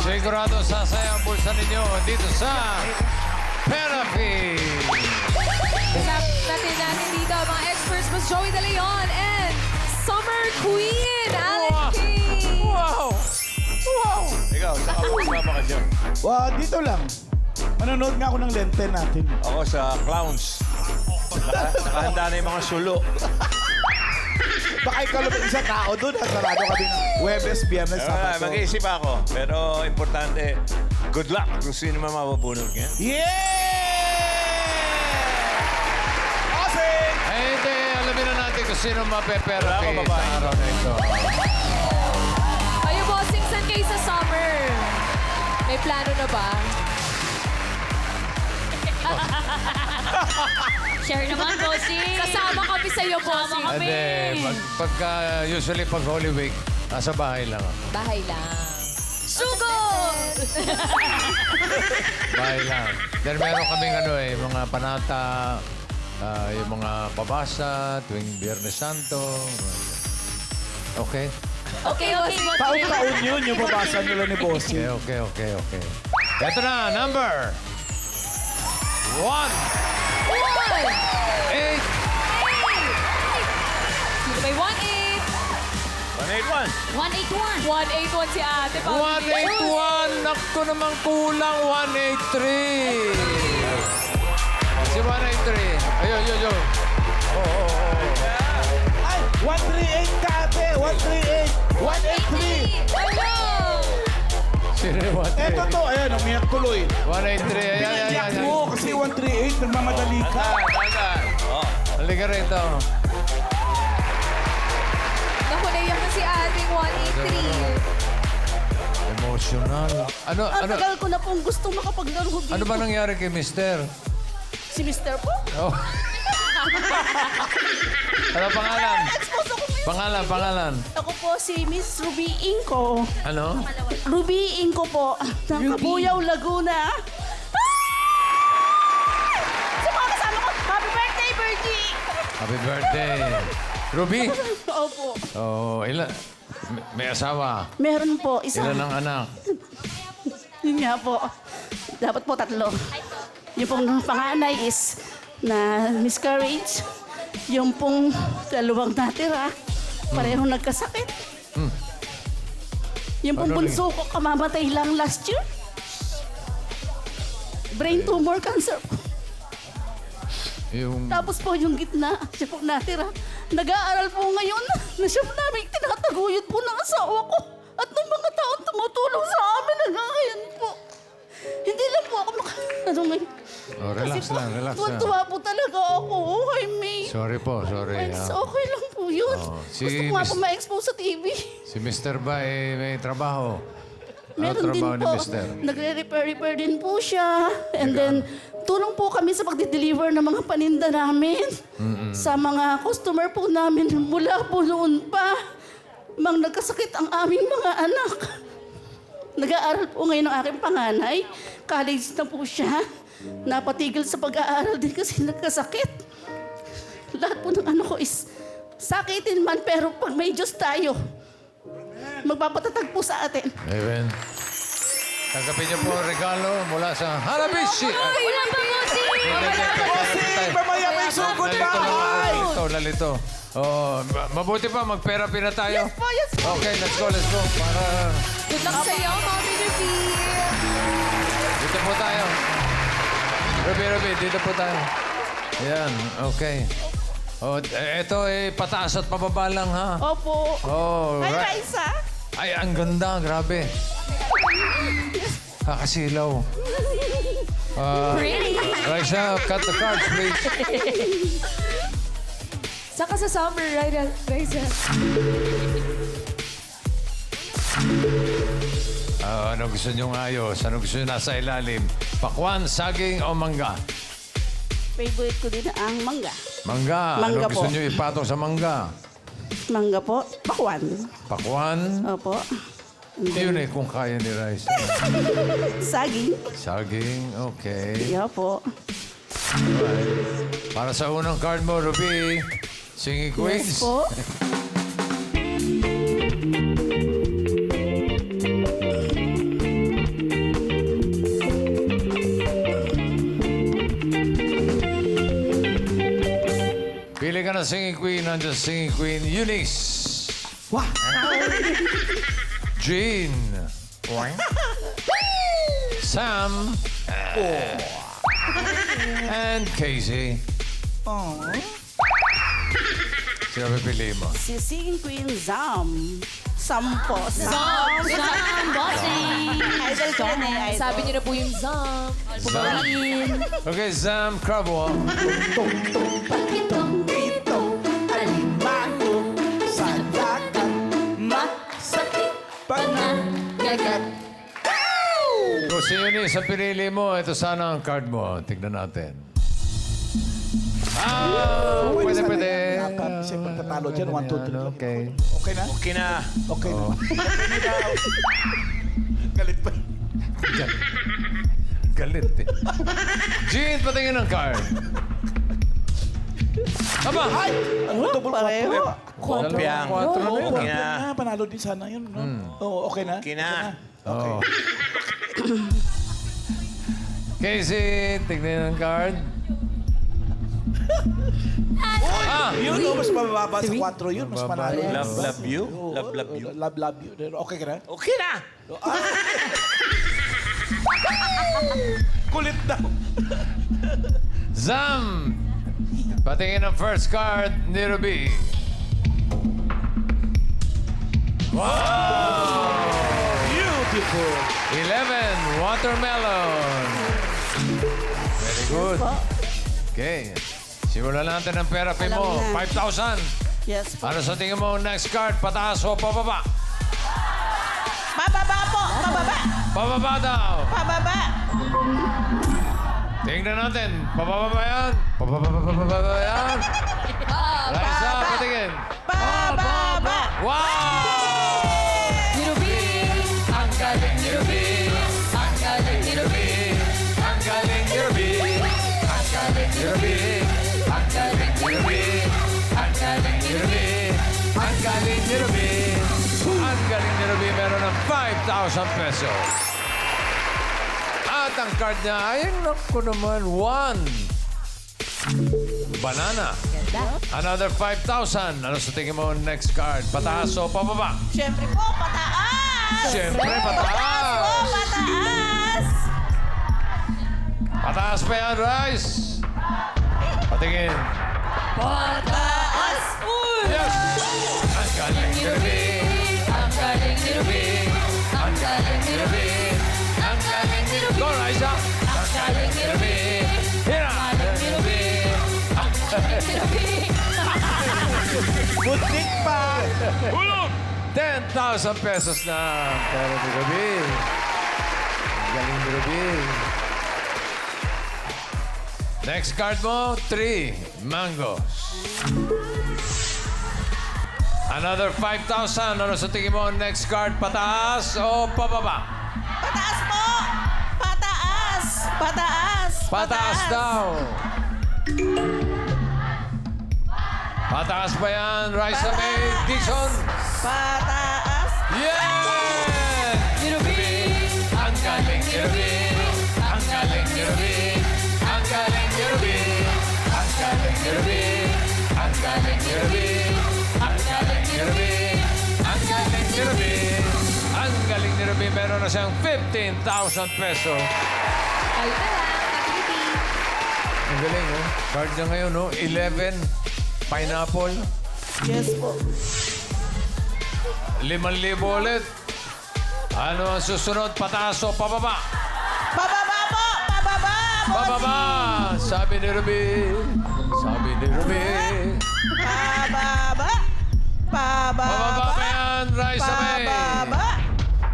Sigurado sasaya ang bulsa ninyo dito sa Therapy. Kasama natin dito ang mga experts, Mas Joey De Leon and Summer Queen, Alex King. Wow! Wow! Ikaw, saan ka kasama ka dyan? Dito lang. Manonood nga ako ng lente natin. Ako sa Clowns. Nakahanda na yung mga sulo. Baka ikaw lang ang isang tao doon. Sarado kami ng Huwebes, Biyernes, Sabado. Mag-iisip ako. Pero importante, good luck kung sino man mabubunod niya. Yeah! Awesome! Ay, hindi. Alamin na natin kung sino mapepera Wala kay akong babae. sa araw na ito. Kayo, bossing, saan kayo sa summer? May plano na ba? Share naman, bossing. Sasama kami sa iyo, bossing. Kami. Hindi. Usually pag Holy Week, nasa bahay lang. ako. Bahay lang. Sugo! Bahay lang. Then meron kaming mga panata, yung mga pabasa, tuwing Biyernes Santo. Okay? Okay, bossing. Taon-taon yun yung babasa nila ni Bossy. Okay. Ito na, number 1. One! 8. Sino may 1-8? 181. 181. 1-8-1 si ate. 181. Naku naman kulang. 183. Si 183. Ayun. Ay! 138 ka ate! 138! 183! Hello! Sino yung Eto 183? to, ayan, umiyak tuloy. 183. Iyak Ayan. mo kasi 138, nagmamadali ka. Tandaan. Oh. Halika rito. Naku, naiyak na si ating 183. Emotional. Ano Tagal ko na pong gusto makapaglaro dito. ano ba nangyari kay Mister? Si Mr. po? Oh. Ano pangalan? Expose ako ngayon. Pangalan. Ako po si Miss Ruby Inco. Ano? Ruby Inco po. Ng Kabuyao, Laguna. Ah! Sa mga kasama ko, happy birthday, Bertie! Happy birthday. Ruby? Opo. Oh, may asawa. Meron po, isa. Ilan ang anak? Yun nga po. Dapat po 3. Yung pong panganay is na miscarriage. Yung pong dalawang natira, parehong nagkasakit. Yung pong Ano bunso ko, kamamatay lang last year. Brain tumor cancer po. Yung... Tapos po yung gitna, siya po natira. Nag-aaral po ngayon na siya po namin tinataguyod po ng asawa ko. At ng mga taong tumutulong sa amin hanggang ngayon po. Hindi lang po ako ano ngayon. Oh, relax lang. Tuwa po talaga ako. Ay, May. Sorry po, sorry. Ay, okay lang po yun. Oh, Gusto ko nga po ma-expose sa TV. Si Mister ba may trabaho? Meron din trabaho ni po. Mister? Nagre-repair din po siya. And then, tulong po kami sa pagde-deliver ng mga paninda namin. Sa mga customer po namin mula po noon pa. Mang nagkasakit ang aming mga anak. Nag-aaral po ngayon ang aking panganay. College na po siya. Napatigil sa pag-aaral din kasi nagkasakit. Lahat po ng anak ko is sakitin man, pero pag may Diyos tayo, magpapatatag po sa atin. Amen. Tanggapin niyo po ang regalo mula sa Hanabishi. Wala pa, bossing. Bossy, mamaya may sugod bahay! Lalito. Oh, mabuti pa, mag-therapy na tayo. Yes po, yes po. Okay, let's go. Para Good luck sa iyo, Mommy Ruby. dito po tayo. Ruby, dito po tayo. Ayan, okay. Oh, eto pataas at pababa lang, ha? Opo. Oh, Ay, right. Raisa. Ay, ang ganda. Grabe. Kakasilaw. Raisa, cut the cards, please. Saka sa summer, right, Raisa? Ano gusto niyong ayos? Ano gusto niyo nasa ilalim? Pakwan, saging o mangga? Favorite ko din ang mangga. Mangga. Ano Mangga gusto po. niyo ipatong sa mangga? Mangga po. Pakwan. Pakwan. Opo. Yun kung kaya ni Raisa. Saging. Saging, okay. Yeah po. Alright. Para sa unang card mo, Ruby, Singing Queens. Yes po. ang singing queen, nandiyan singing queen, Eunice. Wah! Jean. Sam. And Casey. Sino pipili mo? Si Singing Queen Zam. Sampo. Zam, bossing. Idol ko yan eh. Idol. Sabi niyo na po yung Zam. Zam. Okay, Zam Crabwell. Dito, alimango, sa dagat, masakit pa na gagat. Kung si Eunice ang pinili mo, ito sana ang card mo. Tignan natin. Pwede, sana pwede. yan. Kasi pagkatalo dyan, 1, 2, 3. Okay. Okay na? Okay na. Okay na. Galit pa. Galit eh. Jean, patingin ang card. Aba! Ay! Ano? Double Pareho. Kopyang. Quatro na yun. Okay na. Panalo din sana yun. No? Oo, okay na? Okay na. Oh. Casey, tignan ang card. Yun, no, mas mababa sa 4 yun. Mas panalo. Love you. Oo, Love you. Love you. Okay ka na? Okay na. Kulit daw. Zam! Patingin ang first card ni Ruby. Wow! Beautiful. 11, watermelon. Very good. Okay. Simulan natin ang therapy mo. Alam na. 5,000. Yes po. Ano sa tingin mo next card? Pataas o pababa? Pababa po! Pababa! Pababa daw. Pababa! Tingnan natin. Pababa ba yan? Pababa ba yan? Raisa, patingin. Pababa! Wow! Ni Ruby. Ang galing ni Ruby. Ang galing ni Ruby. Ang galing ni Ruby. Ang galing ni Ruby. Ang galing ni Ruby. Ang galing ni Ruby. Ang galing ni Ruby. Ang galing ni Ruby. Meron ng 5,000 pesos. At ang card niya ay, naku naman, 1. Banana. Another 5,000. Ano sa tingin mo next card? Pataas o pababa? Siyempre po, pataas! Siyempre, Po, pataas. pataas! Pataas pa yan, Rice. Patingin. Pataas! Yes! Ang galing ni Ruby. Ang galing ni Ruby. Ang galing ni Ruby. Ang galing ni Ruby. Go, Raisa. Ang galing ni Ruby. Hira. Ang galing ni Ruby. Ang galing Ni Ruby. Butik pa. 10,000 pesos na pera ni Ruby. Ang galing ni Ruby. Next card mo, 3 mangoes. Another 5,000. Ano sa tingin mo next card? Pataas o pababa? Pataas po! Pataas! Pataas! Pataas daw. Pataas pa yan, Raisa May Dixon. Pataas! Yeah! Ni Ruby. Ang galing ni Ruby. Ang galing ni Ruby. Ang galing ni Ruby. Ang galing ni Ruby. Ang galing ni Ruby. Ang galing ni Ruby. Ang galing ni Ruby. Ang galing ni Ruby. Meron na siyang 15,000 peso. Ay, activity. Ang galing, oh. Card niya ngayon, no? 11. Pineapple. Yes po. 5,000 ulit. Ano ang susunod? Pataas o pababa? Pababa po! Pababa! Pababa! Sabi ni Ruby. Sabi ni Ruby. Pababa! Pababa! Pababa pa yan, Raisa May. Pababa!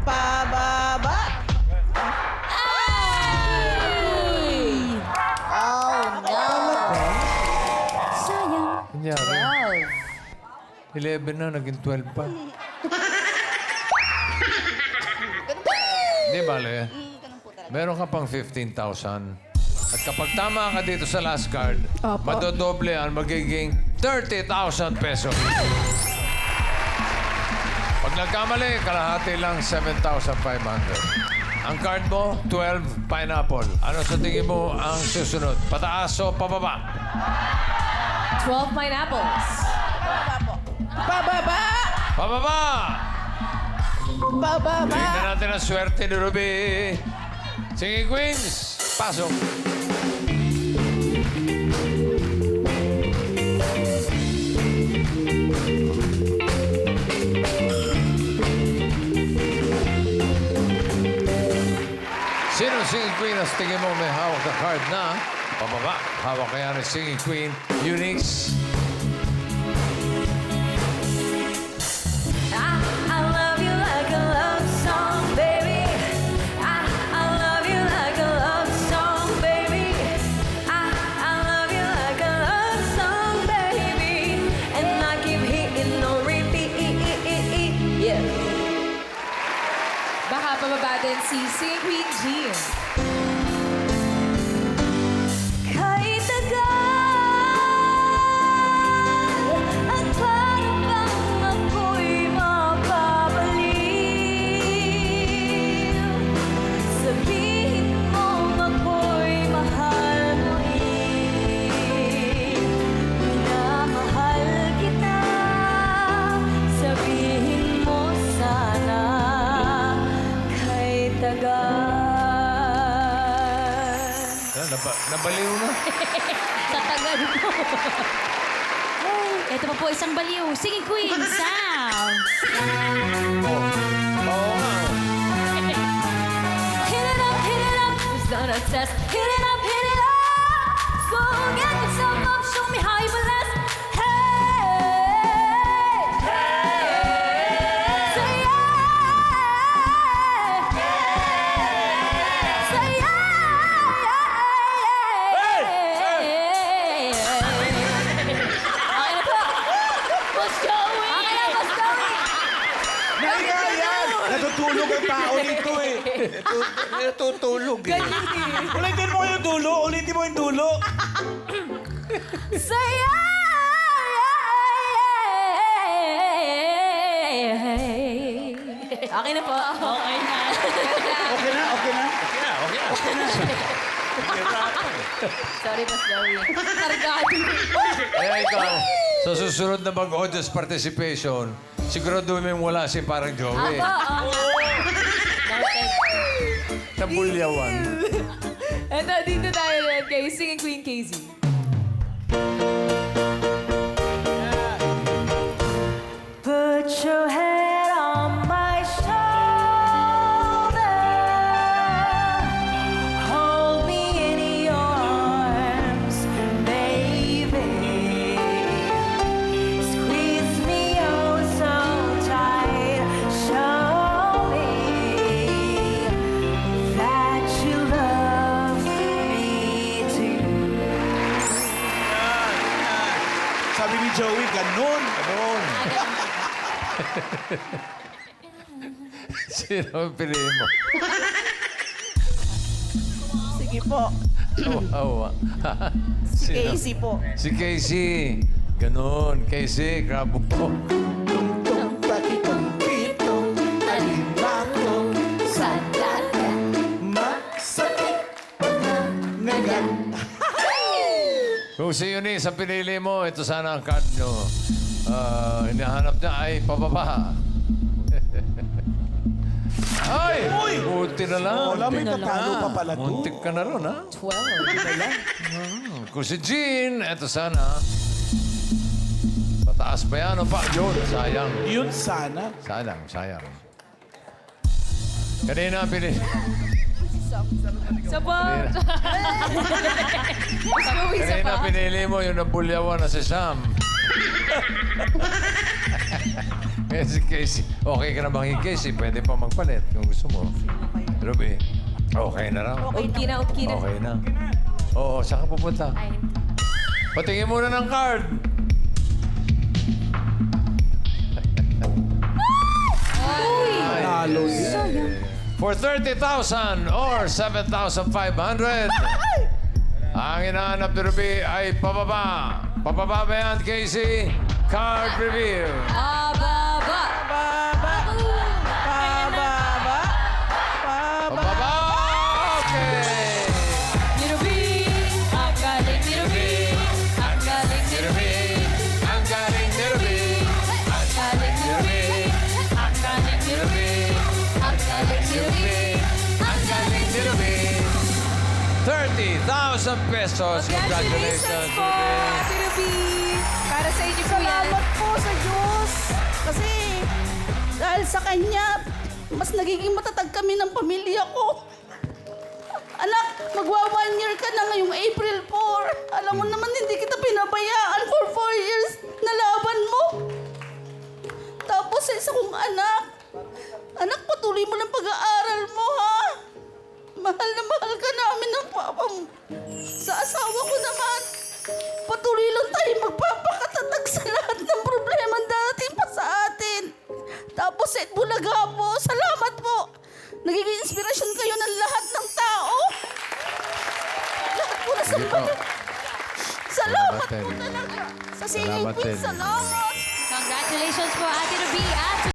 Pababa! Sayang. Kunyari. 11 na, naging 12 pa. Di bale. Meron ka pang 15,000. At kapag tama ka dito sa last card, Opo. madodoble yan, magiging 30,000 pesos. Pag nagkamali, kalahati lang 7,500. Ang card mo, 12 pineapple. Ano sa tingin mo ang susunod? Pataas o pababa? 12 pineapples. Pababa! Pababa! Pababa! Tingnan natin ang swerte ni Ruby. Singing Queens, pasok. Sino singing queen ang tingin mo may hawak na card na pababa? Hawak kaya ng singing queen, Eunice. I love you like a love song, baby. I love you like a love song, baby. I love you like a love song, baby. And I keep hitting no repeat. Yeah. Baka pababa din si Singing Queen Jean. Kahit tagal at parang bang ako'y mapapaliw. Sabihin mo ako'y mahal mo rin. Minamahal kita. Sabihin mo sana kahit tagal. Nabaliw na. Sa tagal po. Ay, ito pa po isang baliw. Singing Queen, Sam. Oo nga. Hit it up, who's gonna test? Hit it up, so get yourself up, show me how you bless. Hey, say yeah, say yeah. Boss Joey! Nahiya yan! Natutulog ang tao dito eh. Natutulog eh. Ulitin mo yung dulo. Ulitin mo yung dulo. Say yeah. Okay na po. Okay na. Okay na, okay na. Sorry, Boss Joey. Kargado. Kaya ikaw, sa susunod na mag-audience participation, siguraduhin mo yung wala si parang Joey. Noted. Nabulyawan. Eto, dito tayo rin kay Singing Queen Casey. Put your head on my shoulder. Hold me in your arms, baby. Squeeze me oh so tight. Show me that you love me too. Sabi ni Joey, ganun. Ganun. Sino ang piliin mo? Sige po. Awa. Si Casey po. Si Casey. Ganun. Casey, grab mo po. Tungtong patitong pitong alimango sa dagat. Masakit ngayon. Kung si Eunice ang pinili mo, ito sana ang card nyo. Hinahanap niya ay pababa. Ay! Buti na lang. Wala, may tatalo pa pala to. Muntik ka na ron, ha? 12. Kung si Jean, ito sana. Pataas pa yan o pa? Yun, sayang. Yun sana. Sayang. Kanina ang pinili. Sa po. Joey, sa Kanina pa. pinili mo yung nabulyawan na si Sam. Kaya si Casey, okay ka na bang yung Casey? Pwede pa magpalit kung gusto mo. Ruby, okay na raw. Upki na. Okay na. Oo, saan ka pupunta? Patingin muna ng card. Nalo din. For 30,000 or 7,500, ang hinahanap ni Ruby ay pababa. Pababa ba yan, Casey? Card reveal. Ababa. Pababa! Okay! Ni Ruby. Ang galing ni Ruby. Ang galing ni Ruby. 30,000 pesos. Congratulations po, Ate Ruby. Para sa inyo po yan. Salamat po sa Diyos. Kasi dahil sa Kanya, mas nagiging matatag kami ng pamilya ko. Anak, magwa 1 year ka na ngayong April 4. Alam mo naman, hindi kita pinabayaan for 4 years na laban mo. Tapos sa isa kong anak, patuloy mo ng pag-aaral mo, ha? Mahal na mahal ka namin ng papa mo. Sa asawa ko naman, patuloy lang tayo magpapakatatag sa lahat ng problema dati pa sa atin. Tapos sa Bulaga po, salamat po. Nagiging inspirasyon kayo ng lahat ng tao. Lahat po na sa Salamat po talaga. Sa singing queen, salamat. Congratulations po, Ate Ruby. At